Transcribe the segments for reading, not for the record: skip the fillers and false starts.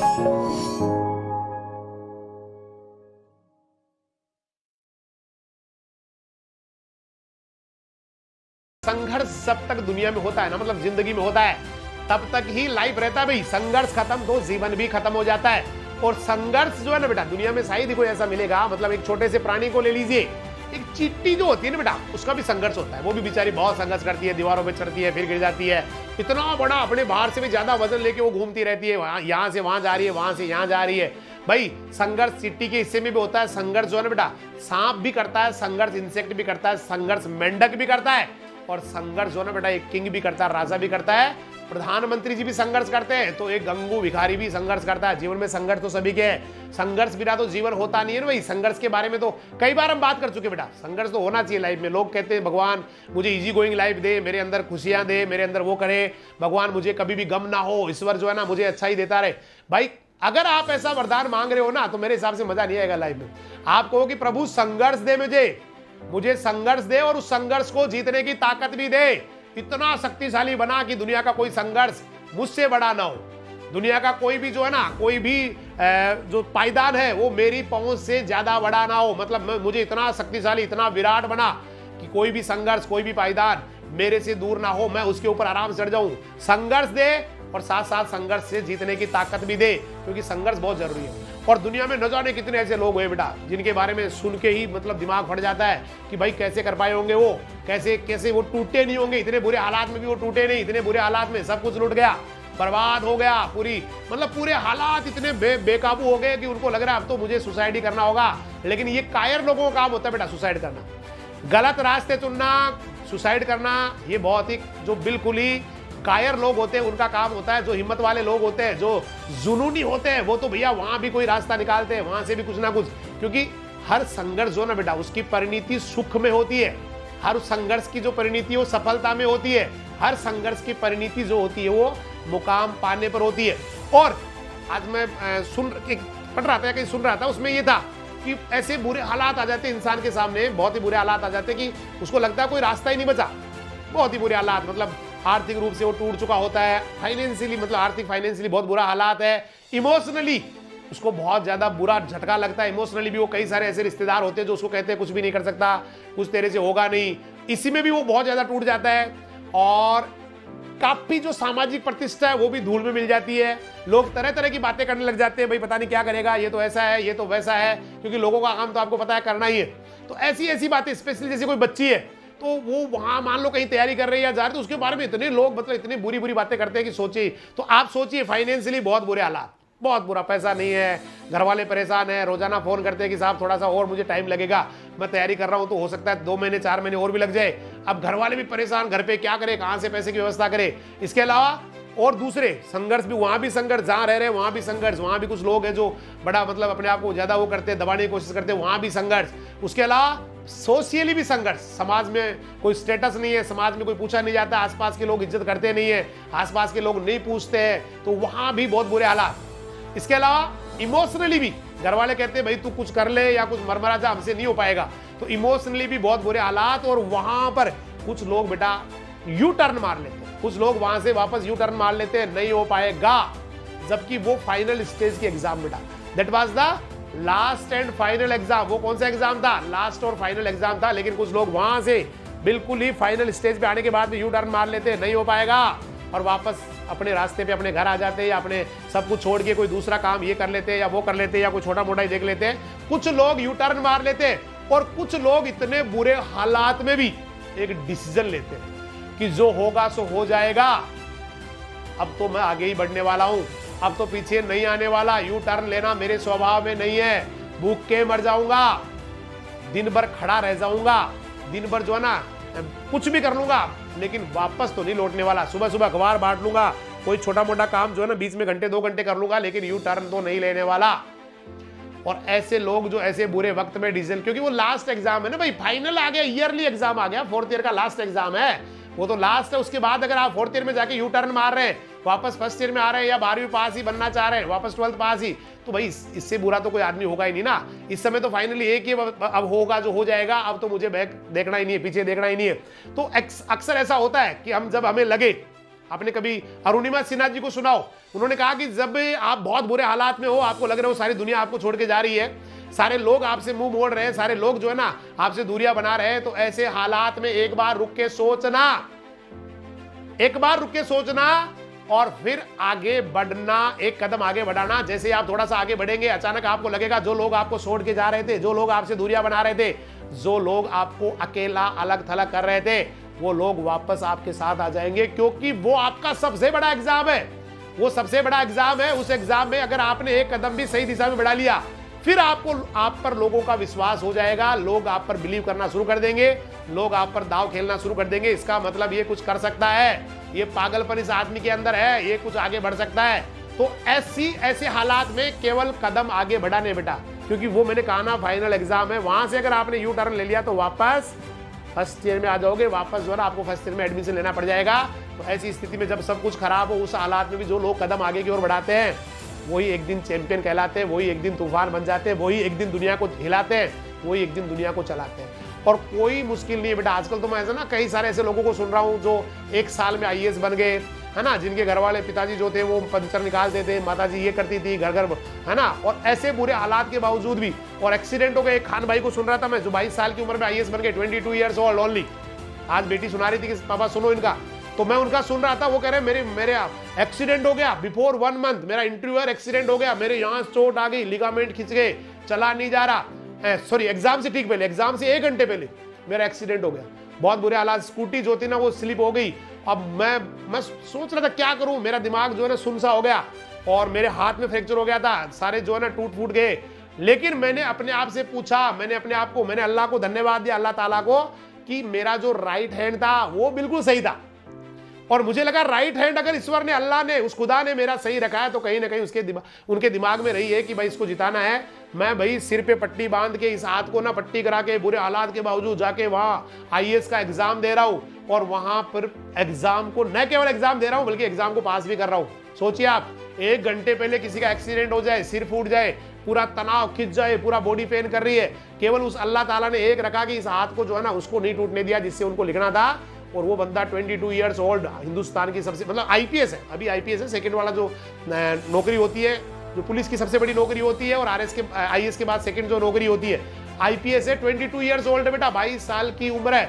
संघर्ष जब तक दुनिया में होता है ना, मतलब जिंदगी में होता है, तब तक ही लाइफ रहता है भाई। संघर्ष खत्म तो जीवन भी खत्म हो जाता है। और संघर्ष जो है ना बेटा, दुनिया में शायद ही कोई ऐसा मिलेगा। मतलब एक छोटे से प्राणी को ले लीजिए, एक चींटी जो होती है ना बेटा, उसका भी संघर्ष होता है। वो भी बेचारी बहुत संघर्ष करती है, दीवारों पे चढ़ती है, फिर गिर जाती है। इतना बड़ा अपने बाहर से भी ज्यादा वजन लेके वो घूमती रहती है, यहाँ से वहां जा रही है, वहां से यहाँ जा रही है। भाई संघर्ष चींटी के हिस्से में भी होता है। संघर्ष जो है ना बेटा, सांप भी करता है संघर्ष, इंसेक्ट भी करता है संघर्ष, मेंढक भी करता है, और संघर्ष जो है ना बेटा एक किंग भी करता है, राजा भी करता है, प्रधानमंत्री जी भी संघर्ष करते हैं, तो एक गंगू भिखारी भी संघर्ष करता है। जीवन में संघर्ष तो सभी के हैं। संघर्ष बिना तो जीवन होता नहीं है ना भाई। संघर्ष के बारे में तो कई बार हम बात कर चुके बेटा। संघर्ष तो होना चाहिए लाइफ में। लोग कहते हैं भगवान मुझे इजी गोइंग लाइफ दे, मेरे अंदर खुशियां दे, मेरे अंदर वो करे, भगवान मुझे कभी भी गम ना हो, ईश्वर जो है ना मुझे अच्छा ही देता रहे। भाई अगर आप ऐसा वरदान मांग रहे हो ना, तो मेरे हिसाब से मजा नहीं आएगा लाइफ में। आप कहो कि प्रभु संघर्ष दे, मुझे संघर्ष दे, और उस संघर्ष को जीतने की ताकत भी दे, इतना शक्तिशाली बना कि दुनिया का कोई संघर्ष मुझसे बड़ा ना हो। दुनिया का कोई भी जो है ना, कोई भी जो पायदान है वो मेरी पहुंच से ज्यादा बड़ा ना हो। मतलब मुझे इतना शक्तिशाली, इतना विराट बना कि कोई भी संघर्ष, कोई भी पायदान मेरे से दूर ना हो, मैं उसके ऊपर आराम से चढ़ जाऊं। संघर्ष दे और साथ साथ संघर्ष से जीतने की ताकत भी दे, क्योंकि संघर्ष बहुत जरूरी है। और दुनिया में न जाने कितने ऐसे लोग हुए बेटा, जिनके बारे में सुन के ही मतलब दिमाग फट जाता है कि भाई कैसे कर पाए होंगे वो, कैसे वो टूटे नहीं होंगे। इतने बुरे हालात में भी वो टूटे नहीं। इतने बुरे हालात में सब कुछ लूट गया, बर्बाद हो गया, पूरे हालात इतने बेकाबू हो गए कि उनको लग रहा है अब तो मुझे सुसाइड ही करना होगा। लेकिन ये कायर लोगों का काम होता है बेटा, सुसाइड करना, गलत रास्ते चुनना, सुसाइड करना। ये बहुत ही जो बिल्कुल ही कायर लोग होते हैं उनका काम होता है। जो हिम्मत वाले लोग होते हैं, जो जुनूनी होते हैं, वो तो भैया वहां भी कोई रास्ता निकालते हैं, वहां से भी कुछ ना कुछ। क्योंकि हर संघर्ष जो ना बेटा, उसकी परिणति सुख में होती है। हर संघर्ष की जो परिणति वो सफलता में होती है। हर संघर्ष की परिणति जो होती है वो मुकाम पाने पर होती है। और आज मैं पढ़ रहा था, कहीं सुन रहा था, उसमें ये था कि ऐसे बुरे हालात आ जाते हैं इंसान के सामने, बहुत ही बुरे हालात आ जाते हैं कि उसको लगता है कोई रास्ता ही नहीं बचा। बहुत ही बुरे हालात, मतलब आर्थिक रूप से वो टूट चुका होता है, फाइनेंशियली मतलब आर्थिक फाइनेंशियली बहुत बुरा हालात है, इमोशनली उसको बहुत ज्यादा बुरा झटका लगता है। इमोशनली भी वो कई सारे ऐसे रिश्तेदार होते हैं जो उसको कहते हैं कुछ भी नहीं कर सकता, कुछ तेरे से होगा नहीं, इसी में भी वो बहुत ज्यादा टूट जाता है। और काफी जो सामाजिक प्रतिष्ठा है वो भी धूल में मिल जाती है। लोग तरह तरह की बातें करने लग जाते हैं, भाई पता नहीं क्या करेगा, ये तो ऐसा है, ये तो वैसा है, क्योंकि लोगों का काम तो आपको पता है करना ही है। तो ऐसी ऐसी बातें, स्पेशली जैसे कोई बच्ची है तो वो वहां मान लो कहीं तैयारी कर रही है या जा रही, तो उसके बारे में इतने लोग मतलब इतनी बुरी बुरी बातें करते हैं कि सोचिए। तो आप सोचिए फाइनेंशियली बहुत बुरे हालात, बहुत बुरा, पैसा नहीं है, घर वाले परेशान है, रोजाना फोन करते हैं कि साहब थोड़ा सा और मुझे टाइम लगेगा, मैं तैयारी कर रहा हूं, तो हो सकता है 2 महीने 4 महीने और भी लग जाए। अब घर वाले भी परेशान, घर पे क्या करे, कहां से पैसे की व्यवस्था करे। इसके अलावा और दूसरे संघर्ष भी, वहां भी संघर्ष, जहां रह रहे हैं वहां भी संघर्ष, वहां भी कुछ लोग हैं जो बड़ा मतलब अपने आप को ज्यादा वो करते हैं, दबाने की कोशिश करते हैं, वहां भी संघर्ष। उसके अलावा सोशियली भी संघर्ष, समाज में कोई स्टेटस नहीं है, समाज में कोई पूछा नहीं जाता, आसपास के लोग इज्जत करते नहीं है, आसपास के लोग नहीं पूछते हैं, तो वहां भी बहुत बुरे हालात। इसके अलावा इमोशनली भी घर वाले कहते हैं भाई तू कुछ कर ले या कुछ मरमरा जा, हमसे नहीं हो पाएगा, तो इमोशनली भी बहुत बुरे हालात। और वहां पर कुछ लोग बेटा यू टर्न मार लेते हैं, कुछ लोग वहां से वापस यू टर्न मार लेते हैं, नहीं हो पाएगा, जबकि वो फाइनल स्टेज की एग्जाम बेटा, that was the last and final exam. वो कौन सा एग्जाम था? लास्ट और फाइनल एग्जाम था। लेकिन कुछ लोग वहां से बिल्कुल ही फाइनल स्टेज पे आने के बाद भी यू टर्न मार लेते हैं, नहीं हो पाएगा, और वापस अपने रास्ते पे अपने घर आ जाते हैं, या अपने सब कुछ छोड़ के कोई दूसरा काम ये कर लेते हैं या वो कर लेते हैं, या कोई छोटा मोटा ही देख लेते हैं। कुछ लोग यू टर्न मार लेते हैं, और कुछ लोग इतने बुरे हालात में भी एक डिसीजन लेते हैं कि जो होगा सो हो जाएगा, अब तो मैं आगे ही बढ़ने वाला हूं, अब तो पीछे नहीं आने वाला, यू टर्न लेना मेरे स्वभाव में नहीं है, भूख के मर जाऊंगा, दिन भर खड़ा रह जाऊंगा, दिन भर जो है ना कुछ भी कर लूंगा, लेकिन वापस तो नहीं लौटने वाला। सुबह सुबह अखबार बांट लूंगा, कोई छोटा मोटा काम जो है ना बीच में घंटे 2 घंटे कर लूंगा, लेकिन यू टर्न तो नहीं लेने वाला। और ऐसे लोग जो ऐसे बुरे वक्त में डीजल, क्योंकि वो लास्ट एग्जाम है ना भाई, फाइनल आ गया, ईयरली एग्जाम आ गया, 4th ईयर का लास्ट एग्जाम है, वो तो लास्ट है। उसके बाद अगर आप 4th ईयर में जाके यू टर्न मार रहे हैं, वापस 1st ईयर में आ रहे हैं, या 12वीं पास ही बनना चाह रहे हैं, वापस 12th पास ही, तो भाई इससे बुरा तो कोई आदमी होगा ही नहीं ना। इस समय तो फाइनली एक ही अब होगा जो हो जाएगा, अब तो मुझे बैक देखना ही नहीं है, पीछे देखना ही नहीं है। तो अक्सर ऐसा होता है कि जब हमें लगे आपने कभी अरुणिमा सिन्हा जी को सुनाओ, उन्होंने कहा कि जब आप बहुत बुरे हालात में हो, आपको लग रहा हो सारी दुनिया आपको छोड़ के जा रही है, सारे लोग आपसे मुंह मोड़ रहे हैं, सारे लोग जो है ना आपसे दूरियां बना रहे हैं, तो ऐसे हालात में एक बार रुक के सोचना, एक बार रुक के सोचना और फिर आगे बढ़ना, एक कदम आगे बढ़ाना। जैसे आप थोड़ा सा आगे बढ़ेंगे, अचानक आपको लगेगा जो लोग आपको छोड़ के जा रहे थे, जो लोग आपसे दूरियां बना रहे थे, जो लोग आपको अकेला अलग थलग कर रहे थे, वो लोग वापस आपके साथ आ जाएंगे, क्योंकि वो आपका सबसे बड़ा एग्जाम है। वो सबसे बड़ा एग्जाम है। उस एग्जाम में अगर आपने एक कदम भी सही दिशा में बढ़ा लिया, फिर आप पर लोगों का विश्वास हो जाएगा, लोग आप पर बिलीव करना शुरू कर देंगे, लोग आप पर दांव खेलना शुरू कर देंगे। इसका मतलब ये कुछ कर सकता है, ये पागलपन इस आदमी के अंदर है, ये कुछ आगे बढ़ सकता है। तो ऐसे हालात में केवल कदम आगे बढ़ाने बेटा, क्योंकि वो मैंने कहा ना फाइनल एग्जाम है, वहां से अगर आपने यू टर्न ले लिया तो वापस फर्स्ट ईयर में आ जाओगे, वापस जो है ना आपको फर्स्ट ईयर में एडमिशन लेना पड़ जाएगा। तो ऐसी स्थिति में जब सब कुछ खराब हो, उस हालात में भी जो लोग कदम आगे की ओर बढ़ाते हैं, वही एक दिन चैंपियन कहलाते हैं, वही एक दिन तूफान बन जाते हैं, वही एक दिन दुनिया को हिलाते हैं, वही एक दिन दुनिया को चलाते हैं। और कोई मुश्किल नहीं है बेटा। आजकल तो मैं ऐसा ना कई सारे ऐसे लोगों को सुन रहा हूँ जो एक साल में आईएएस बन गए, है ना, जिनके घर वाले पिताजी जो थे वो पंचर निकालते थे, माताजी ये करती थी, घर घर, है ना, और ऐसे बुरे हालात के बावजूद भी, और एक्सीडेंट हो गए। एक खान भाई को सुन रहा था मैं, जो 22 साल की उम्र में आईएएस बन गए, 22 ईयर्स ओल्ड ओनली। आज बेटी सुना रही थी कि पापा सुनो इनका, तो मैं उनका सुन रहा था। वो कह रहे मेरे एक्सीडेंट हो गया बिफोर 1 मंथ, मेरा इंटरव्यूअर एक्सीडेंट हो गया, मेरे यहाँ चोट आ गई, लिगामेंट खिंच गए, चला नहीं जा रहा, सॉरी एग्जाम से ठीक पहले, एग्जाम से 1 घंटे पहले मेरा एक्सीडेंट हो गया, बहुत बुरे हालात, स्कूटी जो थी ना वो स्लिप हो गई। अब मैं सोच रहा था क्या करूं, मेरा दिमाग जो है ना सुनसा हो गया, और मेरे हाथ में फ्रैक्चर हो गया था, सारे जो है ना टूट फूट गए। लेकिन मैंने अपने आप से पूछा, मैंने अल्लाह को धन्यवाद दिया, अल्लाह ताला को, कि मेरा जो राइट हैंड था वो बिल्कुल सही था। और मुझे लगा राइट हैंड अगर ईश्वर ने, अल्लाह ने, उस खुदा ने मेरा सही रखा है, तो कहीं ना कहीं उनके दिमाग में रही है कि भाई इसको जिताना है। मैं भाई सिर पे पट्टी बांध के, इस हाथ को ना पट्टी करा के, बुरे हालात के बावजूद जाके वहां आईएएस का एग्जाम दे रहा हूं, और वहां पर एग्जाम को न केवल एग्जाम दे रहा हूं बल्कि एग्जाम को पास भी कर रहा हूं। सोचिए आप, 1 घंटे पहले किसी का एक्सीडेंट हो जाए, सिर फूट जाए, पूरा तनाव खिंच जाए, पूरा बॉडी पेन कर रही है, केवल उस अल्लाह ताला ने एक रखा कि इस हाथ को जो है ना उसको नहीं टूटने दिया जिससे उनको लिखना था। और वो बंदा 22 ईयर्स ओल्ड, हिंदुस्तान की सबसे, मतलब आईपीएस है, अभी आईपीएस है, सेकंड वाला जो नौकरी होती है, जो पुलिस की सबसे बड़ी नौकरी होती है, और आईएएस के बाद सेकंड जो नौकरी होती है आईपीएस है। 22 ईयर्स ओल्ड है बेटा, 22 साल की उम्र है।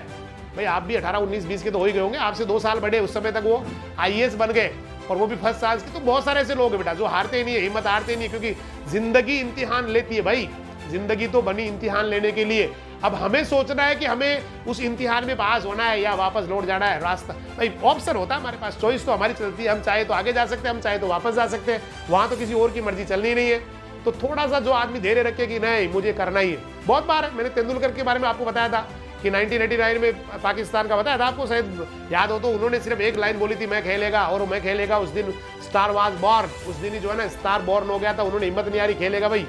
भाई आप भी 18, 19, 20 के तो हो ही गए होंगे, आपसे 2 साल बड़े, उस समय तक वो आईएएस बन गए, और वो भी फर्स्ट साल के। तो बहुत सारे ऐसे लोग हैं बेटा जो हारते नहीं है, हिम्मत हारते नहीं है, क्योंकि जिंदगी इम्तिहान लेती है भाई, जिंदगी तो बनी इम्तिहान लेने के लिए। अब हमें सोचना है कि हमें उस इम्तिहान में पास होना है या वापस लौट जाना है। रास्ता भाई ऑप्शन होता है हमारे पास, चॉइस तो हमारी चलती है, हम चाहे तो आगे जा सकते हैं, हम चाहे तो वापस जा सकते हैं, वहां तो किसी और की मर्जी चलनी नहीं है। तो थोड़ा सा जो आदमी धैर्य रखे कि नहीं मुझे करना ही है। बहुत बार मैंने तेंदुलकर के बारे में आपको बताया था कि 1989 में पाकिस्तान का बताया था आपको, शायद याद हो, तो उन्होंने सिर्फ एक लाइन बोली थी, मैं खेलेगा, और मैं खेलेगा। उस दिन स्टार वाज बॉर्न, उस दिन ही जो है ना स्टार बॉर्न हो गया था। उन्होंने हिम्मत नहीं आ रही, खेलेगा भाई।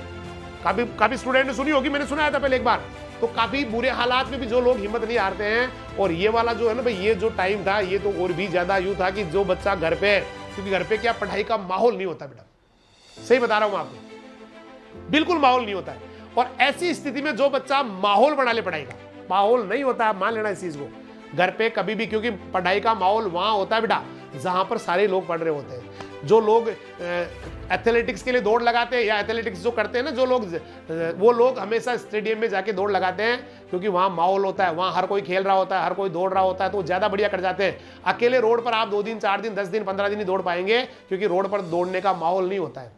काफी स्टूडेंट ने सुनी होगी, मैंने सुनाया था पहले एक बार। तो काफी बुरे हालात में भी जो लोग हिम्मत नहीं हारते हैं। और ये वाला जो है ना भाई, ये जो टाइम था, ये तो और भी ज्यादा यूं था कि जो बच्चा घर पे है, क्योंकि घर पे क्या पढ़ाई का माहौल नहीं होता बेटा, सही बता रहा हूं आपको, बिल्कुल माहौल नहीं होता है। और ऐसी स्थिति में जो बच्चा माहौल बना ले पढ़ाई का, माहौल नहीं होता, आप मान लेना इस चीज को घर पे कभी भी, क्योंकि पढ़ाई का माहौल वहां होता है बेटा जहां पर सारे लोग पढ़ रहे होते हैं। जो लोग एथलेटिक्स के लिए दौड़ लगाते हैं, या एथलेटिक्स जो करते हैं ना जो लोग, वो लोग हमेशा स्टेडियम में जाके दौड़ लगाते हैं, क्योंकि वहां माहौल होता है, वहां हर कोई खेल रहा होता है, हर कोई दौड़ रहा होता है, तो ज्यादा बढ़िया कर जाते हैं। अकेले रोड पर आप 2 दिन, 4 दिन, 10 दिन, 15 दिन ही दौड़ पाएंगे, क्योंकि रोड पर दौड़ने का माहौल नहीं होता है।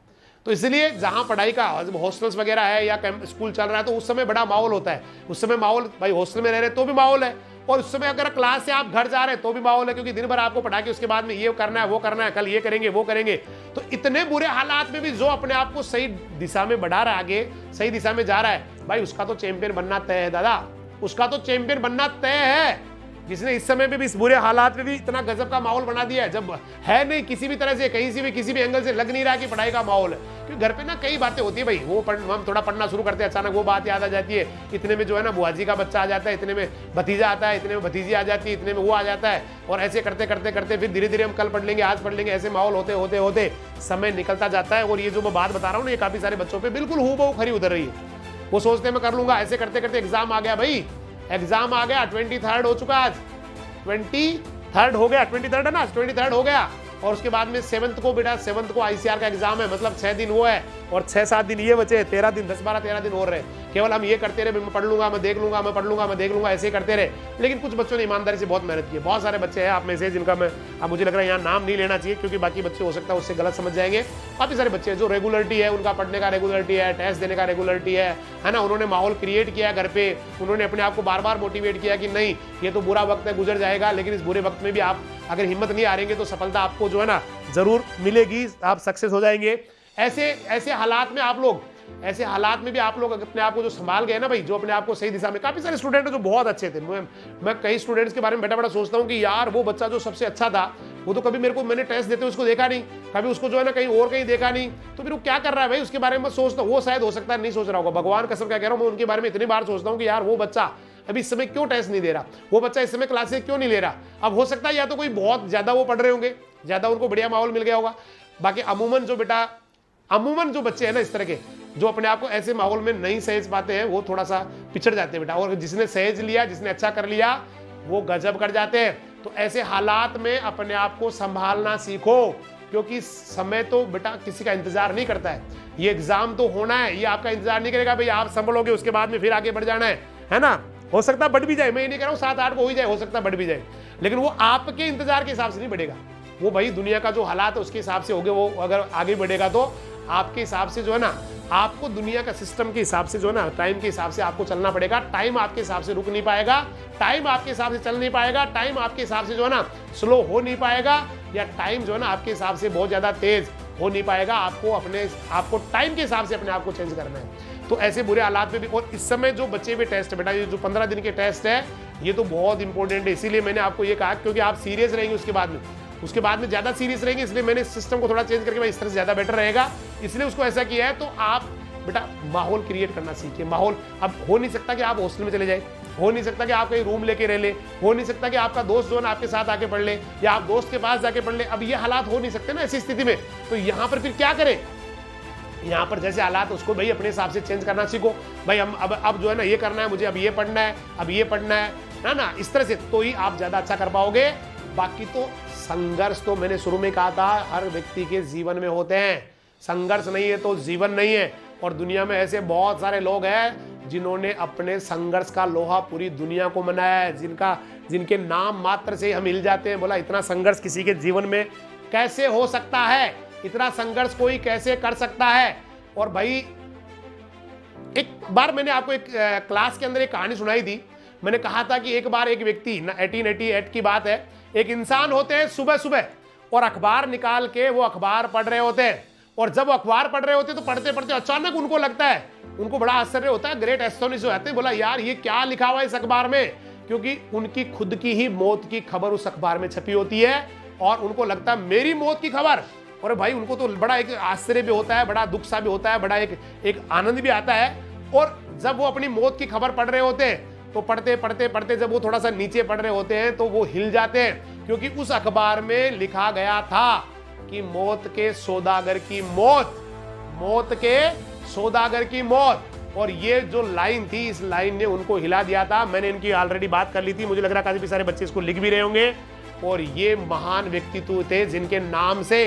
तो इसलिए जहां पढ़ाई का हॉस्टल्स वगैरह है या स्कूल चल रहा है, तो उस समय बड़ा माहौल होता है। उस समय माहौल, भाई हॉस्टल में रह रहे तो भी माहौल है, और उस समय अगर क्लास से आप घर जा रहे हैं तो भी माहौल है, क्योंकि दिन भर आपको पढ़ा के उसके बाद में ये करना है, वो करना है, कल ये करेंगे, वो करेंगे। तो इतने बुरे हालात में भी जो अपने आप को सही दिशा में बढ़ा रहा है, आगे सही दिशा में जा रहा है, भाई उसका तो चैंपियन बनना तय है दादा, उसका तो चैंपियन बनना तय है। जिसने इस समय में भी, इस बुरे हालात में भी इतना गजब का माहौल बना दिया है, जब है नहीं किसी भी तरह से, कहीं से भी, किसी भी एंगल से लग नहीं रहा कि पढ़ाई का माहौल है। क्योंकि घर पे ना कई बातें होती है भाई, वो हम थोड़ा पढ़ना शुरू करते हैं, अचानक वो बात याद आ जाती है, इतने में जो है ना बुआ जी का बच्चा आ जाता है, इतने में भतीजा आता है, इतने में भतीजी आ जाती है, इतने में वो आ जाता है, और ऐसे करते करते करते फिर धीरे धीरे हम कल पढ़ लेंगे, आज पढ़ लेंगे, ऐसे माहौल होते होते होते समय निकलता जाता है। और ये जो मैं बात बता रहा हूँ ना, ये काफी सारे बच्चों पर बिल्कुल हूबहू खरी उतर रही है। वो सोचते हैं मैं कर लूंगा, ऐसे करते करते एग्जाम आ गया भाई, एग्जाम आ गया, 23 हो चुका आज, 23 थर्ड हो गया, 23 है ना, 23 हो गया, और उसके बाद में 7th को बेटा 7th को ICR का एग्जाम है, मतलब 6 दिन वो है और 6-7 दिन ये बचे, 13 दिन, 10-12-13 दिन और रहे। केवल हम ये करते रहे, मैं पढ़ लूंगा, मैं देख लूंगा, मैं पढ़ लूंगा, मैं देख लूंगा, ऐसे ही करते रहे। लेकिन कुछ बच्चों ने ईमानदारी से बहुत मेहनत की। बहुत सारे बच्चे हैं आप में से जिनका मैं, अब मुझे लग रहा है यहाँ नाम नहीं लेना चाहिए क्योंकि बाकी बच्चे हो सकता है उससे गलत समझ जाएंगे। काफी सारे बच्चे हैं जो रेगुलरिटी है, उनका पढ़ने का रेगुलरिटी है, टेस्ट देने का रेगुलरिटी है ना, उन्होंने माहौल क्रिएट किया घर पे, उन्होंने अपने आप को बार बार मोटिवेट किया कि नहीं ये तो बुरा वक्त है, गुजर जाएगा, लेकिन इस बुरे वक्त में भी आप अगर हिम्मत नहीं हारेंगे तो सफलता आपको जो है ना जरूर मिलेगी, आप सक्सेस हो जाएंगे। ऐसे हालात में आप लोग, ऐसे हालात में भी आप लोग अपने आप को जो संभाल गए ना भाई, जो अपने आप को सही दिशा में, काफी सारे स्टूडेंट जो बहुत अच्छे थे, मैं कई स्टूडेंट्स के बारे में बैठा सोचता हूँ कि यार वो बच्चा जो सबसे अच्छा था वो तो कभी मेरे को, मैंने टेस्ट देते उसको देखा नहीं, कभी उसको जो है ना कहीं और कहीं देखा नहीं, तो फिर वो क्या कर रहा है भाई उसके बारे में सोचता हूँ। वो शायद हो सकता है नहीं सोच रहा होगा, भगवान कसम क्या कह रहा हूँ, मैं उनके बारे में इतनी बार सोचता हूँ कि यार वो बच्चा अभी इस समय क्यों टेस्ट नहीं दे रहा, वो बच्चा इस समय क्लासेस क्यों नहीं ले रहा। अब हो सकता है या तो कोई बहुत ज्यादा वो पढ़ रहे होंगे, ज्यादा उनको बढ़िया माहौल मिल गया होगा। बाकी अमूमन जो बच्चे हैं ना इस तरह के, जो अपने आप को ऐसे माहौल में नहीं सहेज पाते हैं, वो थोड़ा सा पिछड़ जाते हैं बेटा, और जिसने सहेज लिया, जिसने अच्छा कर लिया, वो गजब कर जाते हैं। तो ऐसे हालात में अपने आप को संभालना सीखो, क्योंकि समय तो बेटा किसी का इंतजार नहीं करता है। ये एग्जाम तो होना है, ये आपका इंतजार नहीं करेगा भाई आप संभलोगे उसके बाद में फिर आगे बढ़ जाना है ना। हो सकता है बढ़ भी जाए, मैं ये नहीं कह रहा हूँ 7-8 को हो ही जाए, हो सकता है बढ़ भी जाए, लेकिन वो आपके इंतजार के हिसाब से नहीं बढ़ेगा, वो भाई दुनिया का जो हालात है उसके हिसाब से होगे। वो अगर आगे बढ़ेगा तो आपके हिसाब से जो है ना, आपको दुनिया का सिस्टम के हिसाब से जो है ना, टाइम के हिसाब से आपको चलना पड़ेगा। टाइम आपके हिसाब से रुक नहीं पाएगा, टाइम आपके हिसाब से चल नहीं पाएगा, टाइम आपके हिसाब से जो है ना स्लो हो नहीं पाएगा, या टाइम जो है ना आपके हिसाब से बहुत ज्यादा तेज हो नहीं पाएगा। आपको टाइम के हिसाब से अपने आप को चेंज करना है। तो ऐसे बुरे हालात में भी, और इस समय जो बचे हुए टेस्ट है बेटा, ये जो 15 दिन के टेस्ट है ये तो बहुत इंपॉर्टेंट है। इसीलिए मैंने आपको ये कहा क्योंकि आप सीरियस रहेंगे उसके बाद में ज्यादा सीरियस रहेंगे, इसलिए मैंने सिस्टम को थोड़ा चेंज करके भाई इस तरह से ज्यादा बेटर रहेगा, इसलिए उसको ऐसा किया है। तो आप बेटा माहौल क्रिएट करना सीखिए। माहौल अब हो नहीं सकता कि आप हॉस्टल में चले जाए, हो नहीं सकता कि आप कहीं रूम लेके रह ले, हो नहीं सकता कि आपका दोस्त जो है ना आपके साथ आके पढ़ ले, या आप दोस्त के पास जाके पढ़ ले। अब ये हालात हो नहीं सकते ना ऐसी स्थिति में, तो यहाँ पर फिर क्या करें, यहाँ पर जैसे हालात उसको भाई अपने हिसाब से चेंज करना सीखो। भाई हम अब जो है ना ये करना है, मुझे अब ये पढ़ना है, अब ये पढ़ना है ना, इस तरह से तो ही आप ज्यादा अच्छा कर पाओगे। बाकी तो संघर्ष तो मैंने शुरू में कहा था हर व्यक्ति के जीवन में होते हैं, संघर्ष नहीं है तो जीवन नहीं है। और दुनिया में ऐसे बहुत सारे लोग हैं जिन्होंने अपने संघर्ष का लोहा पूरी दुनिया को मनाया है, जिनके नाम मात्र से हम हिल जाते हैं। बोला इतना संघर्ष किसी के जीवन में कैसे हो सकता है, इतना संघर्ष कोई कैसे कर सकता है। और भाई एक बार मैंने आपको एक क्लास के अंदर एक कहानी सुनाई थी। मैंने कहा था कि एक बार एक व्यक्ति 1888 की बात है, एक इंसान होते हैं सुबह सुबह और अखबार निकाल के वो अखबार पढ़ रहे होते हैं। और जब वो अखबार पढ़ रहे होते तो पढ़ते पढ़ते अचानक उनको लगता है, उनको बड़ा आश्चर्य होता है, ग्रेट एस्टोनिश हो जाते हैं। बोला यार ये क्या लिखा हुआ है इस अखबार में, क्योंकि उनकी खुद की ही मौत की खबर उस अखबार में छपी होती है। और उनको लगता है मेरी मौत की खबर, और भाई उनको तो बड़ा एक आश्चर्य भी होता है, बड़ा दुख सा भी होता है, बड़ा एक आनंद भी आता है। और जब वो अपनी मौत की खबर पढ़ रहे होते हैं तो पढ़ते पढ़ते पढ़ते जब वो थोड़ा सा नीचे पढ़ रहे होते हैं तो वो हिल जाते हैं, क्योंकि उस अखबार में लिखा गया था कि मौत के सौदागर की मौत, मौत के सौदागर की मौत। और ये जो लाइन थी, इस लाइन ने उनको हिला दिया था। मैंने इनकी ऑलरेडी बात कर ली थी, मुझे लग रहा है काफी सारे बच्चे इसको लिख भी रहे होंगे। और ये महान व्यक्तित्व थे जिनके नाम से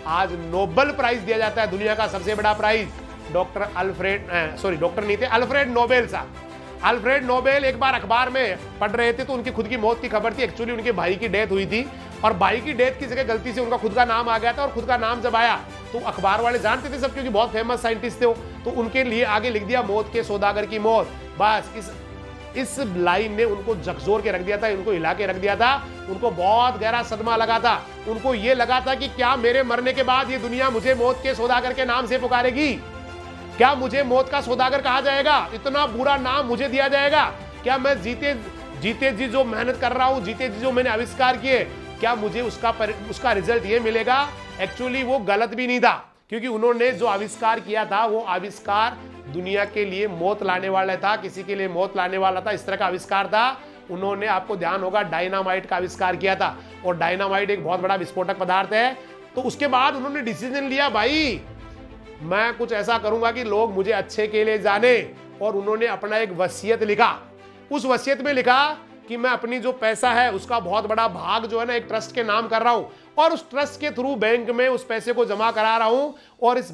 आज नोबेल प्राइज दिया जाता है, दुनिया का सबसे बड़ा प्राइज। डॉक्टर नहीं थे, अल्फ्रेड नोबेल साहब। अल्फ्रेड नोबेल एक बार अखबार में पढ़ रहे थे तो उनकी खुद की मौत की खबर थी। एक्चुअली उनके भाई की डेथ हुई थी और भाई की डेथ की जगह गलती से उनका खुद का नाम आ गया था। और खुद का नाम जब आया तो अखबार वाले जानते थे सब, क्योंकि बहुत फेमस साइंटिस्ट थे वो, तो उनके लिए आगे लिख दिया मौत के सौदागर की मौत। बस इस लाइन ने उनको झकझोर के रख दिया था, उनको हिला के रख दिया था। उनको बहुत गहरा सदमा लगा था। उनको ये लगा था कि क्या मेरे मरने के बाद ये दुनिया मुझे मौत के सौदागर के नाम से पुकारेगी, क्या मुझे मौत का सौदागर कहा जाएगा, इतना बुरा नाम मुझे दिया जाएगा। क्या मैं जीते जी जो मेहनत कर रहा हूं, जीते जी जो मैंने आविष्कार किए, क्या मुझे उसका रिजल्ट ये मिलेगा। एक्चुअली वो गलत भी नहीं था, क्योंकि उन्होंने जो आविष्कार किया था वो आविष्कार दुनिया के लिए मौत लाने वाला था, किसी के लिए मौत लाने वाला था, इस तरह का आविष्कार था। उन्होंने, आपको ध्यान होगा, डायनामाइट का आविष्कार किया था। और डायनामाइट एक बहुत बड़ा विस्फोटक पदार्थ है। तो उसके बाद उन्होंने डिसीजन लिया, भाई मैं कुछ ऐसा करूंगा कि लोग मुझे अच्छे के लिए जाने। और उन्होंने अपना एक वसीयत लिखा। उस वसीयत में लिखा कि मैं अपनी जो पैसा है उसका बहुत बड़ा भाग जो है ना एक ट्रस्ट के नाम कर रहा हूं और उस ट्रस्ट के थ्रू बैंक में उस पैसे को जमा करा रहा हूं और इस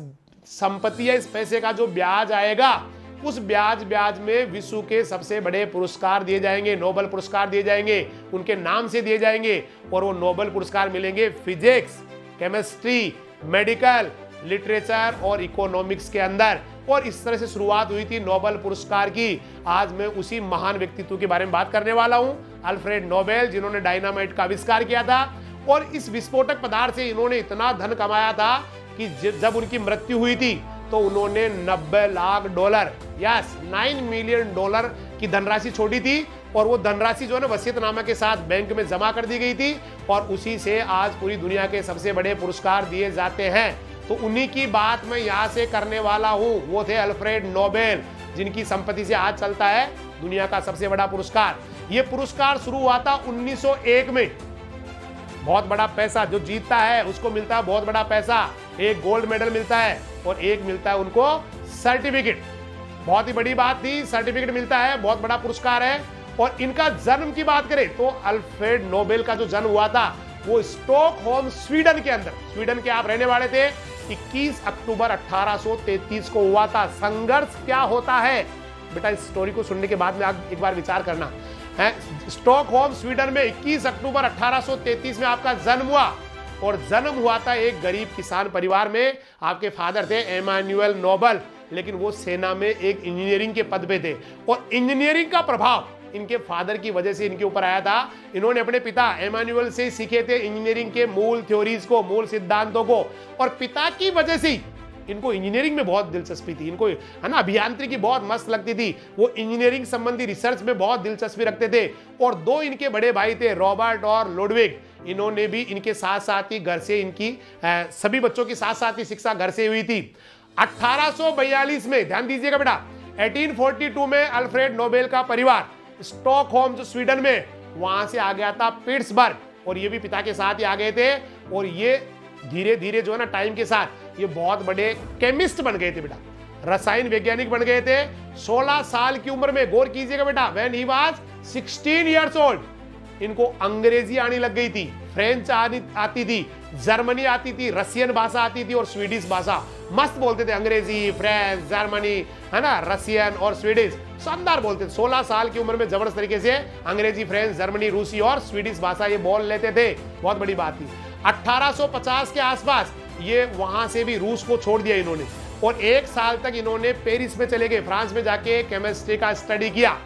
संपत्ति या इस पैसे का जो ब्याज आएगा उस ब्याज में विश्व के सबसे बड़े पुरस्कार दिए जाएंगे, नोबेल पुरस्कार दिए जाएंगे, उनके नाम से दिए जाएंगे और वो नोबेल पुरस्कार मिलेंगे फिजिक्स, केमिस्ट्री, मेडिकल, लिटरेचर और इकोनॉमिक्स के अंदर। और इस तरह से शुरुआत हुई थी नोबेल पुरस्कार की। आज मैं उसी महान व्यक्तित्व के बारे में बात करने वाला हूं, अल्फ्रेड नोबेल, जिन्होंने डायनामाइट का आविष्कार किया था और इस विस्फोटक पदार्थ से इन्होंने इतना धन कमाया था कि जब उनकी मृत्यु हुई थी तो उन्होंने 90 lakh dollar, yes 9 million dollar की धनराशि छोड़ी थी और वो धनराशि जो है ना वसीयतनामा के साथ बैंक में जमा कर दी गई थी और उसी से आज पूरी दुनिया के सबसे बड़े पुरस्कार दिए जाते हैं। तो उन्हीं की बात मैं यहां से करने वाला हूं। वो थे अल्फ्रेड नोबेल, जिनकी संपत्ति से आज चलता है दुनिया का सबसे बड़ा पुरस्कार। ये पुरस्कार शुरू हुआ था 1901 में। बहुत बड़ा पैसा जो जीतता है उसको मिलता है, बहुत बड़ा पैसा, एक गोल्ड मेडल मिलता है और एक मिलता है उनको सर्टिफिकेट। बहुत ही बड़ी बात थी, सर्टिफिकेट मिलता है, बहुत बड़ा पुरस्कार है। और इनका जन्म की बात करें तो अल्फ्रेड नोबेल का जो जन्म हुआ था वो स्टॉकहोम स्वीडन के अंदर, स्वीडन के आप रहने वाले थे, 21 अक्टूबर 1833 को हुआ था। संघर्ष क्या होता है बेटा, इस स्टोरी को सुनने के बाद में आप एक बार विचार करना है। स्टॉकहोम स्वीडन में 21 अक्टूबर 1833 में आपका जन्म हुआ और जन्म हुआ था एक गरीब किसान परिवार में। आपके फादर थे एमानुएल नोबेल, लेकिन वो सेना में एक इंजीनियरिंग के पद पे थे और इंजीनियरिंग का प्रभाव इनके फादर की वजह से इनके ऊपर आया था। इन्होंने अपने पिता एमानुएल से सीखे थे इंजीनियरिंग के मूल थ्योरीज को, मूल सिद्धांतों को, और पिता की वजह से इनको इंजीनियरिंग में बहुत दिलचस्पी थी। इनको है ना अभियांत्रिकी बहुत मस्त लगती थी। वो इंजीनियरिंग संबंधी रिसर्च में बहुत दिलचस्पी रखते थे। और दो इनके बड़े भाई थे रॉबर्ट और लुडविग, इन्होंने भी इनके साथ साथ ही घर से इनकी सभी बच्चों की साथ साथ ही शिक्षा घर से हुई थी। 1842 में, ध्यान दीजिएगा बेटा, 1842 में अल्फ्रेड नोबेल का परिवार स्टॉकहोम जो स्वीडन में, वहां से आ गया था पिट्सबर्ग और ये भी पिता के साथ ही आ गए थे। और ये धीरे धीरे जो है ना टाइम के साथ ये बहुत बड़े केमिस्ट बन गए थे बेटा, रसायन वैज्ञानिक बन गए थे। 16 साल की उम्र में, गौर कीजिएगा बेटा, when he was 16 years old, इनको अंग्रेजी आने लग गई थी, फ्रेंच आती थी, जर्मनी आती थी, रशियन भाषा आती थी और स्वीडिश भाषा मस्त बोलते थे। अंग्रेजी, फ्रेंच, जर्मनी, है ना, रशियन और स्वीडिश शानदार बोलते थे। 16 साल की उम्र में जबरदस्त तरीके से अंग्रेजी, फ्रेंच, जर्मनी, रूसी और स्वीडिश भाषा ये बोल लेते थे। बहुत बड़ी बात थी। 1850 के आसपास ये वहां से भी रूस को छोड़ दिया इन्होंने और 1 साल तक इन्होंने पेरिस में चले गए, फ्रांस में जाके केमिस्ट्री का स्टडी किया।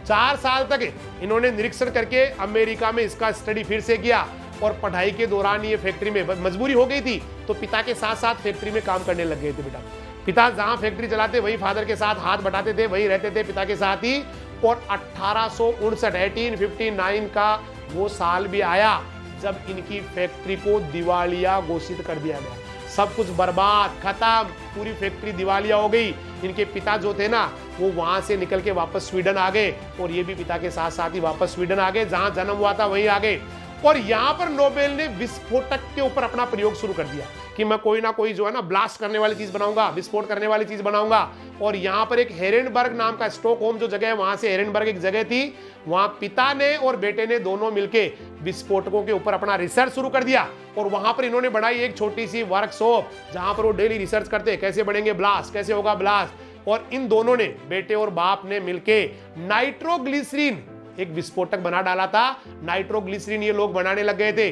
4 साल तक इन्होंने निरीक्षण करके अमेरिका में इसका स्टडी फिर से किया और पढ़ाई के दौरान ये फैक्ट्री में, मजबूरी हो गई थी तो पिता के साथ साथ फैक्ट्री में काम करने लग गए थे बेटा। पिता जहां फैक्ट्री चलाते वही फादर के साथ हाथ बटाते थे, वही रहते थे पिता के साथ ही। और 1859 का वो साल भी आया जब इनकी फैक्ट्री को दिवालिया घोषित कर दिया गया। सब कुछ बर्बाद, खत्म, पूरी फैक्ट्री दिवालिया हो गई। इनके पिता जो थे ना वो वहां से निकल के वापस स्वीडन आ गए और ये भी पिता के साथ साथ ही वापस स्वीडन आ गए, जहां जन्म हुआ था वहीं आ गए। और यहां पर नोबेल ने विस्फोटक के ऊपर अपना प्रयोग शुरू कर दिया कि मैं कोई ना कोई जो है ना ब्लास्ट करने वाली चीज बनाऊंगा, विस्फोट करने वाली चीज बनाऊंगा। और यहां पर एक हेरेनबर्ग नाम का, स्टॉकहोम जो जगह है वहां से हेरेनबर्ग एक जगह थी, वहां पिता ने और बेटे ने दोनों मिलके विस्फोटकों के ऊपर अपना रिसर्च शुरू कर दिया। और वहां पर इन्होंने बनाई एक छोटी सी वर्कशॉप जहां पर वो डेली रिसर्च करते कैसे बनेंगे ब्लास्ट, कैसे होगा ब्लास्ट। और इन दोनों ने, बेटे और बाप ने मिलके नाइट्रोग्लिसरीन एक विस्फोटक बना डाला था। नाइट्रोग्लिसरीन ये लोग बनाने लग गए थे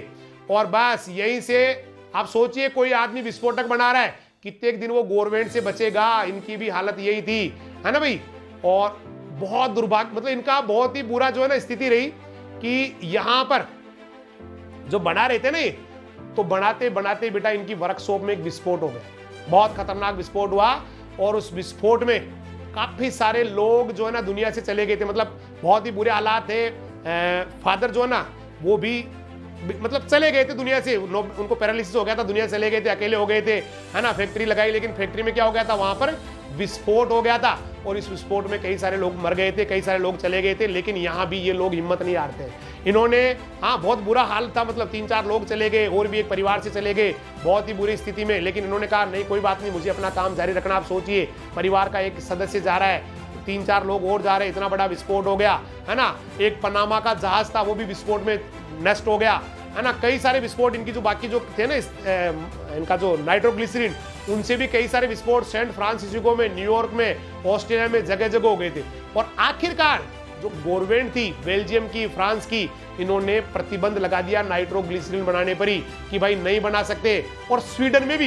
और बस यहीं से आप सोचिए कोई आदमी विस्फोटक बना रहा है, कितने दिन वो गवर्नमेंट से बचेगा। इनकी भी हालत यही थी, है ना भाई। और बहुत दुर्भाग्य, मतलब इनका बहुत ही बुरा जो है ना स्थिति रही कि यहां पर जो बना रहे थे ना, तो बनाते बनाते बेटा इनकी वर्कशॉप में एक विस्फोट हो गया। बहुत खतरनाक विस्फोट हुआ और उस विस्फोट में काफी सारे लोग जो है ना दुनिया से चले गए थे, मतलब बहुत ही बुरे हालात थे। फादर जो है ना वो भी मतलब चले गए थे दुनिया से, उनको पैरालिसिस हो गया था, दुनिया चले गए थे, अकेले हो गए थे, है ना। फैक्ट्री लगाई लेकिन फैक्ट्री में क्या हो गया था, वहां पर विस्फोट हो गया था और इस विस्फोट में कई सारे लोग मर गए थे, कई सारे लोग चले गए थे। लेकिन यहाँ भी ये लोग हिम्मत नहीं हारते। इन्होंने, हाँ बहुत बुरा हाल था, मतलब 3-4 लोग चले गए और भी एक परिवार से चले गए बहुत ही बुरी स्थिति में। लेकिन इन्होंने कहा नहीं कोई बात नहीं, मुझे अपना काम जारी रखना। आप सोचिए परिवार का एक सदस्य जा रहा है, 3-4 लोग और जा रहे, इतना बड़ा विस्फोट हो गया, है ना। एक पनामा का जहाज था वो भी विस्फोट में नष्ट हो गया, है ना। कई सारे विस्फोट इनकी जो बाकी जो थे ना इनका जो नाइट्रोग्लिसरीन, उनसे भी कई सारे विस्फोट सैन फ्रांसिस्को में, न्यूयॉर्क में, ऑस्ट्रेलिया में जगह जगह हो गए थे। और आखिरकार जो गवर्नमेंट थी बेल्जियम की, फ्रांस की, इन्होंने प्रतिबंध लगा दिया नाइट्रोग्लिसरीन बनाने पर ही कि भाई नहीं बना सकते। और स्वीडन में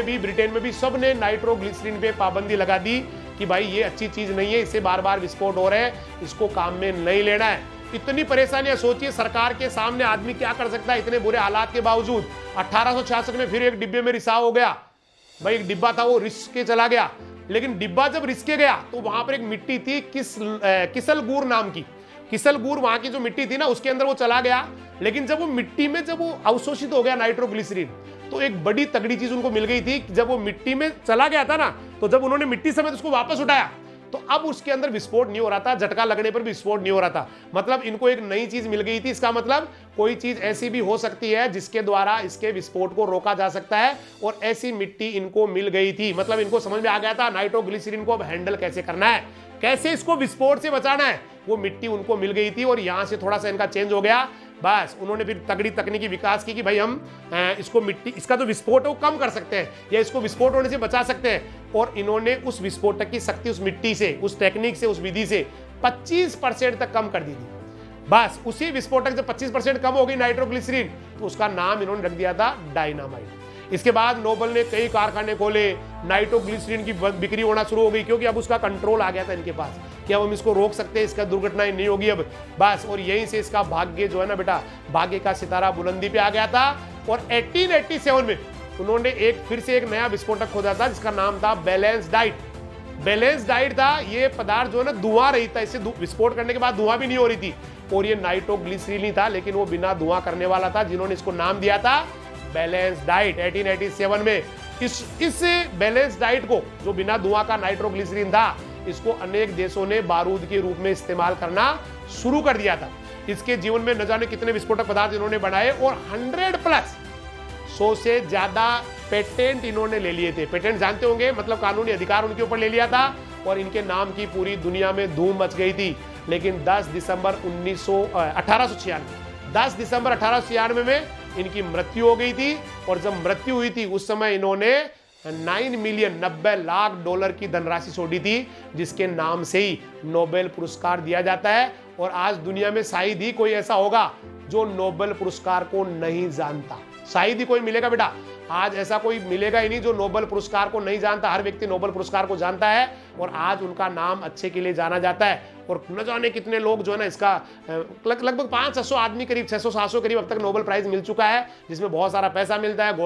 भी, ब्रिटेन में भी सब ने नाइट्रोग्लिसरीन पे पाबंदी लगा दी कि भाई ये अच्छी चीज नहीं है, इससे बार बार विस्फोट हो रहे हैं, इसको काम में नहीं लेना है। इतनी परेशानियां, सोचिए सरकार के सामने आदमी क्या कर सकता है इतने बुरे हालात के बावजूद। 1866 में फिर एक डिब्बे में रिसाव हो गया, भाई एक डिब्बा था वो रिस्क के चला गया, लेकिन डिब्बा जब रिस्के गया तो वहां पर एक मिट्टी थी किसलगूर नाम की, किसलगूर वहां की जो मिट्टी थी ना उसके अंदर वो चला गया। लेकिन जब वो मिट्टी में जब वो अवशोषित हो गया नाइट्रोग्लिसरीन, तो एक बड़ी तगड़ी चीज उनको मिल गई थी। जब वो मिट्टी में चला गया था ना, तो जब उन्होंने मिट्टी समेत उसको वापस उठाया तो अब उसके अंदर विस्फोट नहीं हो रहा था, झटका लगने पर भी विस्फोट नहीं हो रहा था। मतलब इनको एक नई चीज मिल गई थी। इसका मतलब कोई चीज ऐसी भी हो सकती है जिसके द्वारा इसके विस्फोट को रोका जा सकता है, और ऐसी मिट्टी इनको मिल गई थी। मतलब इनको समझ में आ गया था नाइट्रोग्लिसरीन को अब हैंडल कैसे करना है, कैसे इसको विस्फोट से बचाना है, वो मिट्टी उनको मिल गई थी। और यहां से थोड़ा सा इनका चेंज हो गया, बस उन्होंने फिर तगड़ी तकनीकी विकास की कि भाई हम इसको मिट्टी, इसका जो विस्फोट है वो कम कर सकते हैं या इसको विस्फोट होने से बचा सकते हैं। और इन्होंने उस विस्फोटक की शक्ति उस मिट्टी से, उस टेक्निक से, उस विधि से 25% तक कम कर दी थी। बस उसी विस्फोटक जब 25% कम हो गई नाइट्रोग्लिसरीन, तो उसका नाम इन्होंने रख दिया था डायनामाइट। इसके बाद नोबल ने कई कारखाने खोले, नाइट्रोग्लिसरीन की बिक्री होना शुरू हो गई, क्योंकि अब उसका कंट्रोल आ गया था इनके पास कि अब हम इसको रोक सकते हैं, इसका दुर्घटनाएं नहीं होगी अब, बस। और यहीं से इसका भाग्य जो है ना बेटा, भाग्य का सितारा बुलंदी पे आ गया था। और 1887 में उन्होंने फिर से एक नया विस्फोटक खोजा था जिसका नाम था बैलेंस डाइट। बैलेंस डाइट था, ये पदार्थ जो है ना धुआं रही था, इससे विस्फोट करने के बाद धुआं भी नहीं हो रही थी, और ये नाइट्रोग्लिसरीन ही था, लेकिन वो बिना धुआं करने वाला था, जिन्होंने इसको नाम दिया था बैलेंस डाइट 1887 में। इस बैलेंस डाइट को, जो बिना धुआं का नाइट्रोग्लिसरीन था, इसको अनेक देशों ने बारूद के रूप में इस्तेमाल करना शुरू कर दिया था। इसके जीवन में न जाने कितने विस्फोटक पदार्थ इन्होंने बनाए, और 100 से ज्यादा पेटेंट इन्होंने ले लिए थे। पेटेंट जानते होंगे, मतलब कानूनी अधिकार उनके ऊपर ले लिया था, और इनके नाम की पूरी दुनिया में धूम मच गई थी। लेकिन 10 दिसंबर 1896 में इनकी मृत्यु हो गई थी। और जब मृत्यु हुई थी उस समय इन्होंने 9 मिलियन $90 लाख की धनराशि छोड़ी थी, जिसके नाम से ही नोबेल पुरस्कार दिया जाता है। और आज दुनिया में शायद ही कोई ऐसा होगा जो नोबेल पुरस्कार को नहीं जानता, शायद ही कोई मिलेगा बेटा। आज ऐसा कोई मिलेगा ही नहीं जो नोबेल पुरस्कार को नहीं जानता। हर व्यक्ति नोबेल पुरस्कार को जानता है, और आज उनका नाम अच्छे के लिए जाना जाता है। और न जाने कितने लोग जो है ना, इसका लगभग 500 आदमी करीब 600-700 करीब अब तक नोबेल प्राइज मिल चुका है, जिसमें बहुत सारा पैसा मिलता है,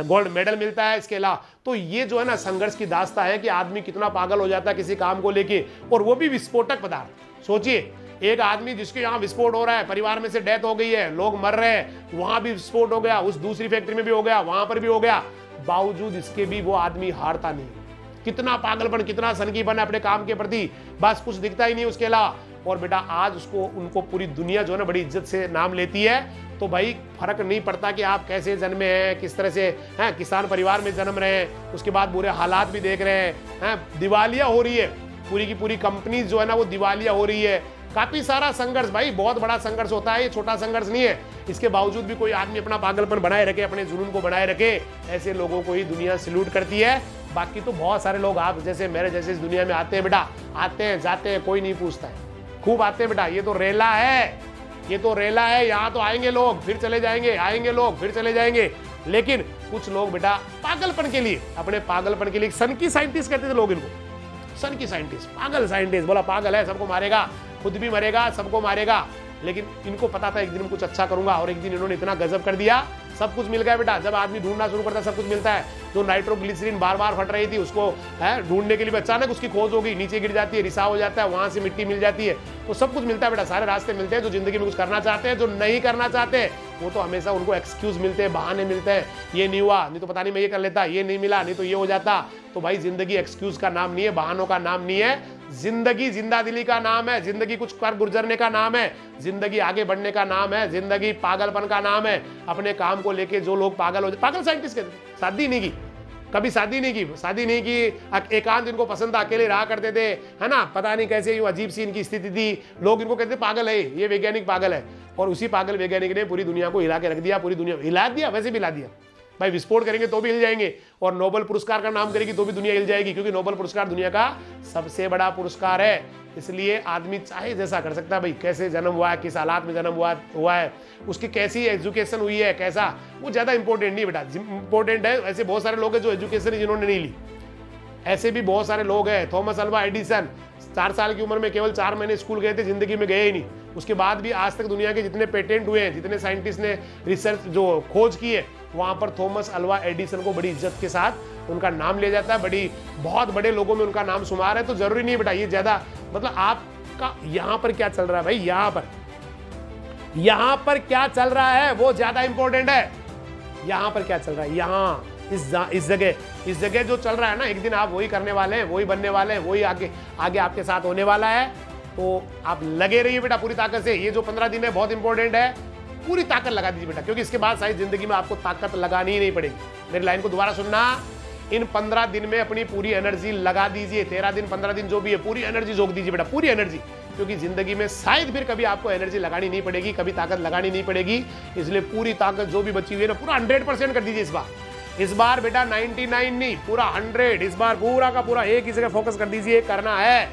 गोल्ड मेडल मिलता है इसके अलावा। तो ये जो है ना संघर्ष की दास्तां है कि आदमी कितना पागल हो जाता है किसी काम को लेके, और वो भी विस्फोटक पदार्थ। सोचिए, एक आदमी जिसके यहाँ विस्फोट हो रहा है, परिवार में से डेथ हो गई है, लोग मर रहे हैं, वहां भी विस्फोट हो गया, उस दूसरी फैक्ट्री में भी हो गया, वहां पर भी हो गया, बावजूद इसके भी वो आदमी हारता नहीं। कितना पागलपन, कितना सनकीपन है अपने काम के प्रति, बस कुछ दिखता ही नहीं उसके अलावा। और बेटा आज उनको पूरी दुनिया जो है ना बड़ी इज्जत से नाम लेती है। तो भाई फर्क नहीं पड़ता कि आप कैसे जन्मे हैं, किस तरह से हैं, किसान परिवार में जन्म रहे हैं, उसके बाद बुरे हालात भी देख रहे हैं, दिवालिया हो रही है, पूरी की पूरी कंपनी जो है ना वो दिवालिया हो रही है। काफी सारा संघर्ष, भाई बहुत बड़ा संघर्ष होता है, ये छोटा संघर्ष नहीं है। इसके बावजूद भी कोई आदमी अपना पागलपन बनाए रखे, अपने जुनून को बनाए रखे, ऐसे लोगों को ही दुनिया सैल्यूट करती है। बाकी तो बहुत सारे लोग आप जैसे मेरे जैसे इस दुनिया में आते हैं बेटा, आते हैं जाते हैं, कोई नहीं पूछता है, खूब आते हैं बेटा। ये तो रेला है, ये तो रेला है, यहाँ तो आएंगे लोग फिर चले जाएंगे, आएंगे लोग फिर चले जाएंगे। लेकिन कुछ लोग बेटा पागलपन के लिए, अपने पागलपन के लिए, सन की साइंटिस्ट कहते थे लोग इनको, सन की साइंटिस्ट, पागल साइंटिस्ट, बोला पागल है, सबको मारेगा, खुद भी मरेगा, सबको मारेगा। लेकिन इनको पता था एक दिन कुछ अच्छा करूंगा, और एक दिन इन्होंने इतना गजब कर दिया, सब कुछ मिल गया बेटा। जब आदमी ढूंढना शुरू करता है सब कुछ मिलता है। जो नाइट्रोग्लिसरीन बार बार फट रही थी उसको ढूंढने के लिए अचानक उसकी खोज होगी, नीचे गिर जाती है, रिसाव हो जाता है, वहां से मिट्टी मिल जाती है, तो सब कुछ मिलता है बेटा। सारे रास्ते मिलते हैं। जो जिंदगी में कुछ करना चाहते हैं, जो नहीं करना चाहते, वो तो हमेशा उनको एक्सक्यूज मिलते हैं, बहाने मिलते हैं। ये नहीं हुआ, नहीं तो पता नहीं मैं ये कर लेता, ये नहीं मिला, नहीं तो ये हो जाता। तो भाई जिंदगी एक्सक्यूज का नाम नहीं है, बहानों का नाम नहीं है। जिंदगी जिंदा दिली का नाम है, जिंदगी कुछ कर गुजरने का नाम है, जिंदगी आगे बढ़ने का नाम है, जिंदगी पागलपन का नाम है। अपने काम को लेके जो लोग पागल हो जाते, पागल साइंटिस्ट कहते, शादी नहीं की, कभी शादी नहीं की, एकांत इनको पसंद था, अकेले रहा करते थे, है ना। पता नहीं कैसे ये अजीब सी इनकी स्थिति थी, लोग इनको कहते पागल है, ये वैज्ञानिक पागल है। और उसी पागल वैज्ञानिक ने पूरी दुनिया को हिला के रख दिया, पूरी दुनिया हिला दिया, वैसे भी हिला दिया भाई। विस्फोट करेंगे तो भी हिल जाएंगे, और नोबेल पुरस्कार का नाम करेगी तो भी दुनिया हिल जाएगी, क्योंकि नोबेल पुरस्कार दुनिया का सबसे बड़ा पुरस्कार है। इसलिए आदमी चाहे जैसा कर सकता है भाई, कैसे जन्म हुआ है, किस हालात में जन्म हुआ है, उसकी कैसी एजुकेशन हुई है, कैसा, वो ज़्यादा इंपॉर्टेंट नहीं बेटा। इंपॉर्टेंट है, ऐसे बहुत सारे लोग हैं जो एजुकेशन जिन्होंने नहीं ली, ऐसे भी बहुत सारे लोग हैं। थॉमस अल्वा एडिसन 4 साल की उम्र में केवल 4 महीने स्कूल गए थे, जिंदगी में गए ही नहीं। उसके बाद भी आज तक दुनिया के जितने पेटेंट हुए हैं, जितने साइंटिस्ट ने रिसर्च जो खोज की है, वहाँ पर थॉमस अल्वा एडिसन को बड़ी इज्जत के साथ उनका नाम लिया जाता है। बहुत बड़े लोगों में उनका नाम शुमार है। तो जरूरी नहीं बेटा ये ज़्यादा, मतलब आपका यहाँ पर क्या चल रहा है भाई, यहाँ पर क्या चल रहा है वो ज़्यादा इंपॉर्टेंट है। यहाँ पर क्या चल रहा है, यहाँ इस जगह जो चल रहा है ना, एक दिन आप वही करने वाले हैं, वही बनने वाले हैं, वही आगे आपके साथ होने वाला है। तो आप लगे रहिए बेटा पूरी ताकत से। ये जो 15 दिन है बहुत इंपॉर्टेंट है, पूरी ताकत लगा दीजिए बेटा, क्योंकि इसके बाद सारी जिंदगी में आपको ताकत लगानी ही नहीं पड़ेगी। मेरी लाइन को दोबारा सुनना, इन 15 दिन में अपनी पूरी एनर्जी लगा दीजिए। 13 दिन 15 दिन जो भी है, पूरी एनर्जी झोंक दीजिए बेटा, पूरी एनर्जी, क्योंकि जिंदगी में शायद फिर कभी आपको एनर्जी लगानी नहीं पड़ेगी, कभी ताकत लगानी नहीं पड़ेगी। इसलिए पूरी ताकत जो भी बची हुई है ना, पूरा 100% कर दीजिए इस बार बेटा। 99 नहीं, पूरा 100 इस बार पूरा का पूरा एक ही जगह फोकस कर दीजिए। करना है,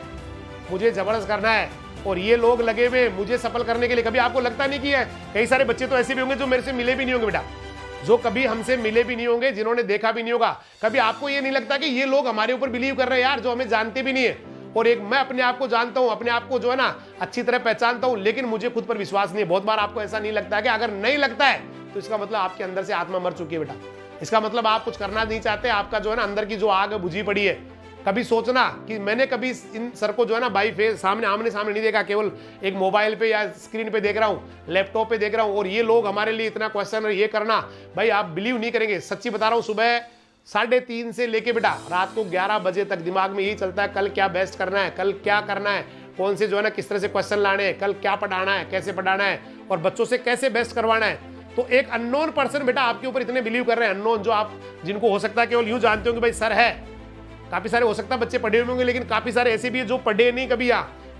मुझे जबरदस्त करना है। और ये लोग लगे हुए मुझे सफल करने के लिए। कभी आपको लगता नहीं कि है, कई सारे बच्चे तो ऐसे भी होंगे जो मेरे से मिले भी नहीं होंगे बेटा, जो कभी हमसे मिले भी नहीं होंगे, जिन्होंने देखा भी नहीं होगा। कभी आपको ये नहीं लगता कि ये लोग हमारे ऊपर बिलीव कर रहे हैं यार, जो हमें जानते भी नहीं है। और एक मैं अपने आप को जानता हूं, अपने आप को जो है ना अच्छी तरह पहचानता हूं, लेकिन मुझे खुद पर विश्वास नहीं है। बहुत बार आपको ऐसा नहीं लगता है कि अगर नहीं लगता है तो इसका मतलब आपके अंदर से आत्मा मर चुकी है बेटा। इसका मतलब आप कुछ करना नहीं चाहते, आपका जो है ना अंदर की जो आग बुझी पड़ी है। कभी सोचना कि मैंने कभी इन सर को जो है ना बाई फेस आमने सामने नहीं देखा, केवल एक मोबाइल पे या स्क्रीन पे देख रहा हूँ, लैपटॉप पे देख रहा हूँ, और ये लोग हमारे लिए इतना क्वेश्चन ये करना, भाई आप बिलीव नहीं करेंगे। सच्ची बता रहा हूँ, सुबह 3:30 से लेके बेटा रात को 11 बजे तक दिमाग में यही चलता है, कल क्या बेस्ट करना है, कल क्या करना है, कौन से जो है ना किस तरह से क्वेश्चन लाने हैं, कल क्या पढ़ाना है, कैसे पढ़ाना है, और बच्चों से कैसे बेस्ट करवाना है। तो एक अननोन पर्सन बेटा आपके ऊपर इतने बिलीव कर रहे हैं, अननोन, जो आप जिनको हो सकता है केवल यूं जानते हो कि भाई सर है। काफी सारे हो सकता है बच्चे पढ़े हुए होंगे, लेकिन काफी सारे ऐसे भी है जो पढ़े नहीं, कभी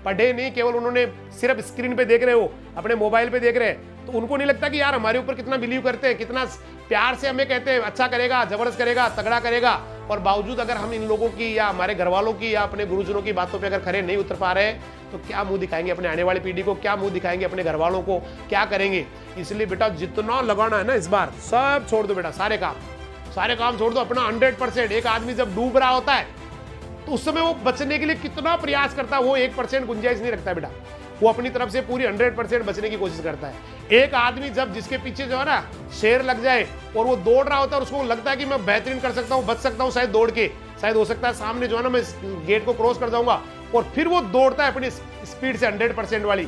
पढ़े नहीं, केवल उन्होंने सिर्फ स्क्रीन पे देख रहे हो, अपने मोबाइल पे देख रहे हैं। तो उनको नहीं लगता कि यार हमारे ऊपर कितना बिलीव करते हैं, कितना प्यार से हमें कहते हैं अच्छा करेगा, जबरदस्त करेगा, तगड़ा करेगा। और बावजूद अगर हम इन लोगों की या हमारे घर वालों की या अपने गुरुजनों की बातों पे अगर खरे नहीं उतर पा रहे, तो क्या मुंह दिखाएंगे अपने आने वाली पीढ़ी को, क्या मुंह दिखाएंगे अपने घर वालों को, क्या करेंगे। इसलिए बेटा जितना लगाना है ना इस बार, सब छोड़ दो बेटा, सारे काम छोड़ दो, अपना 100%। एक आदमी जब डूब रहा होता है तो उस समय वो बचने के लिए कितना प्रयास करता है, वो 1% गुंजाइश नहीं रखता बेटा, वो अपनी तरफ से पूरी 100% बचने की कोशिश करता है। एक आदमी जब जिसके पीछे जो है ना शेर लग जाए और वो दौड़ रहा होता है और उसको लगता है कि मैं बेहतरीन कर सकता हूँ, बच सकता हूँ शायद दौड़ के, शायद हो सकता है सामने जो है ना मैं गेट को क्रॉस कर जाऊंगा, और फिर वो दौड़ता है अपनी स्पीड से 100% वाली,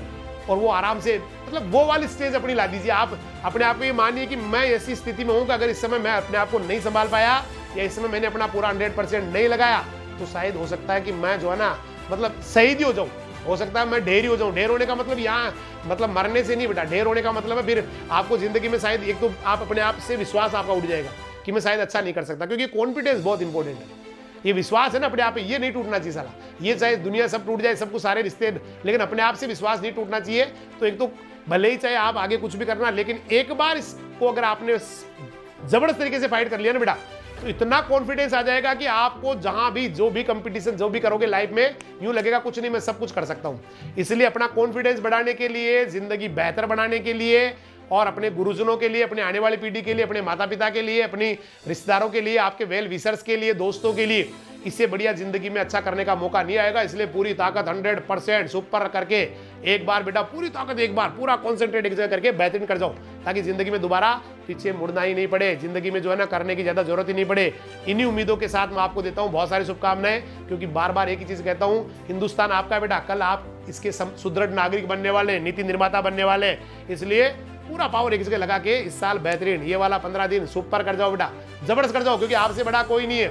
और वो आराम से, मतलब वो वाली स्टेज अपनी ला दीजिए। आप अपने आप को ये मानिए कि मैं ऐसी स्थिति में हूँ कि अगर इस समय मैं अपने आप को नहीं संभाल पाया, या इस समय मैंने अपना पूरा 100% नहीं लगाया, तो शायद हो सकता है कि मैं जो है ना मतलब शहीद ही हो जाऊं, हो सकता है मैं ढेर ही हो जाऊं। ढेर होने का मतलब यहाँ मतलब मरने से नहीं बेटा, ढेर होने का मतलब है फिर आपको जिंदगी में शायद एक तो आप अपने आप से विश्वास आपका उठ जाएगा कि मैं शायद अच्छा नहीं कर सकता, क्योंकि कॉन्फिडेंस बहुत इंपॉर्टेंट है। ये विश्वास है ना अपने आप पे, ये नहीं टूटना चाहिए साला। ये चाहे दुनिया सब टूट जाए, सबको सारे रिश्ते, लेकिन अपने आप से विश्वास नहीं टूटना चाहिए। तो एक तो भले ही चाहे आप आगे कुछ भी करना, लेकिन एक बार इसको अगर आपने जबरदस्त तरीके से फाइट कर लिया ना बेटा, तो इतना कॉन्फिडेंस आ जाएगा कि आपको जहां भी जो भी कंपटीशन जो भी करोगे लाइफ में, यूं लगेगा कुछ नहीं, मैं सब कुछ कर सकता हूं। इसलिए अपना कॉन्फिडेंस बढ़ाने के लिए, जिंदगी बेहतर बनाने के लिए, और अपने गुरुजनों के लिए, अपने आने वाली पीढ़ी के लिए, अपने माता पिता के लिए, अपनी रिश्तेदारों के लिए, आपके वेल विशर्स के लिए, दोस्तों के लिए, इससे बढ़िया जिंदगी में अच्छा करने का मौका नहीं आएगा। इसलिए पूरी ताकत 100% सुपर करके एक बार बेटा, पूरी ताकत एक बार, पूरा कॉन्सेंट्रेट एक जगह करके बेहतरीन कर जाओ, ताकि जिंदगी में दोबारा पीछे मुड़ना ही नहीं पड़े, जिंदगी में जो है ना करने की ज्यादा जरूरत ही नहीं पड़े। इन्हीं उम्मीदों के साथ मैं आपको देता हूँ बहुत सारी शुभकामनाएं, क्योंकि बार बार एक ही चीज कहता हूँ, हिंदुस्तान आपका बेटा, कल आप इसके सुदृढ़ नागरिक बनने वाले, नीति निर्माता बनने वाले। इसलिए पूरा पावर एक जगह लगा के इस साल बेहतरीन ये वाला 15 दिन सुपर कर जाओ बेटा, जबरदस्त कर जाओ, क्योंकि आपसे बड़ा कोई नहीं है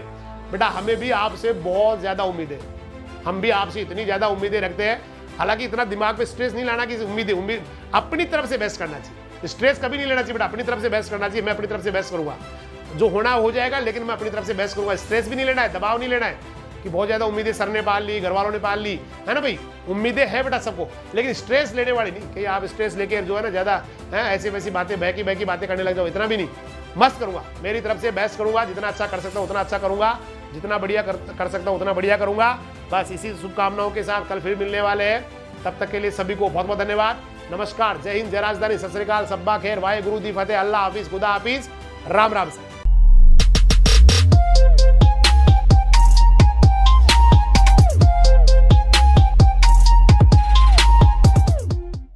बेटा। हमें भी आपसे बहुत ज्यादा उम्मीद है, हम भी आपसे इतनी ज्यादा उम्मीदें रखते हैं। हालांकि इतना दिमाग पे स्ट्रेस नहीं लाना कि उम्मीद अपनी तरफ से बेस्ट करना चाहिए, स्ट्रेस कभी नहीं लेना चाहिए बेटा, अपनी तरफ से बेस्ट करना चाहिए। मैं अपनी तरफ से बेस्ट करूंगा, जो होना हो जाएगा, लेकिन मैं अपनी तरफ से बेस्ट करूंगा। स्ट्रेस भी नहीं लेना है, दबाव नहीं लेना है कि बहुत ज्यादा उम्मीदें सर ने पाल ली, घर वालों ने पाल ली, है ना भाई। उम्मीदें है बेटा सबको, लेकिन स्ट्रेस लेने वाली नहीं कि आप स्ट्रेस लेके जो है ना ज्यादा है ऐसी वैसी बातें बहकी बातें करने लग जाओ, इतना भी नहीं। मस्त करूंगा, मेरी तरफ से बेस्ट करूंगा, जितना अच्छा कर सकता हूं उतना अच्छा करूंगा, जितना बढ़िया कर सकता हूं उतना बढ़िया करूंगा। बस इसी शुभकामनाओं के साथ कल फिर मिलने वाले हैं। तब तक के लिए सभी को बहुत बहुत धन्यवाद। नमस्कार, जय हिंद, जय राजधानी, सत श्री अकाल, सब्बा खैर, वाहे गुरु दी फतेह, अल्लाह हाफिज, खुदा हाफिज, राम राम से।